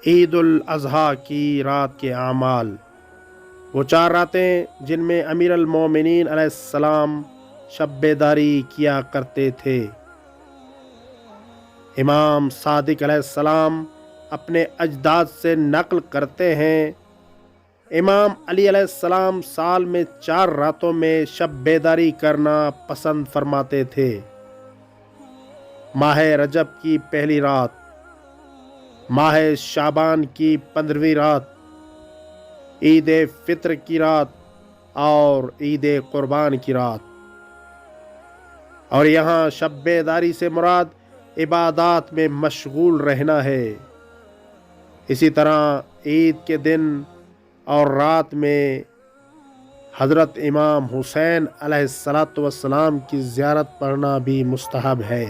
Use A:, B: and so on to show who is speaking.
A: عید الاضحیٰ کی رات کے اعمال، وہ 4 راتیں جن میں امیر المومنین علیہ السلام شب بیداری کیا کرتے تھے۔ امام صادق علیہ السلام اپنے اجداد سے نقل کرتے ہیں، امام علی علیہ السلام سال میں 4 راتوں میں شب بیداری کرنا پسند فرماتے تھے۔ ماہ رجب کی پہلی رات، ماہ شعبان کی 15ویں رات، عید فطر کی رات اور عید قربان کی رات۔ اور یہاں شب بیداری سے مراد عبادات میں مشغول رہنا ہے۔ اسی طرح عید کے دن اور رات میں حضرت امام حسین علیہ السلام کی زیارت پڑھنا بھی مستحب ہے۔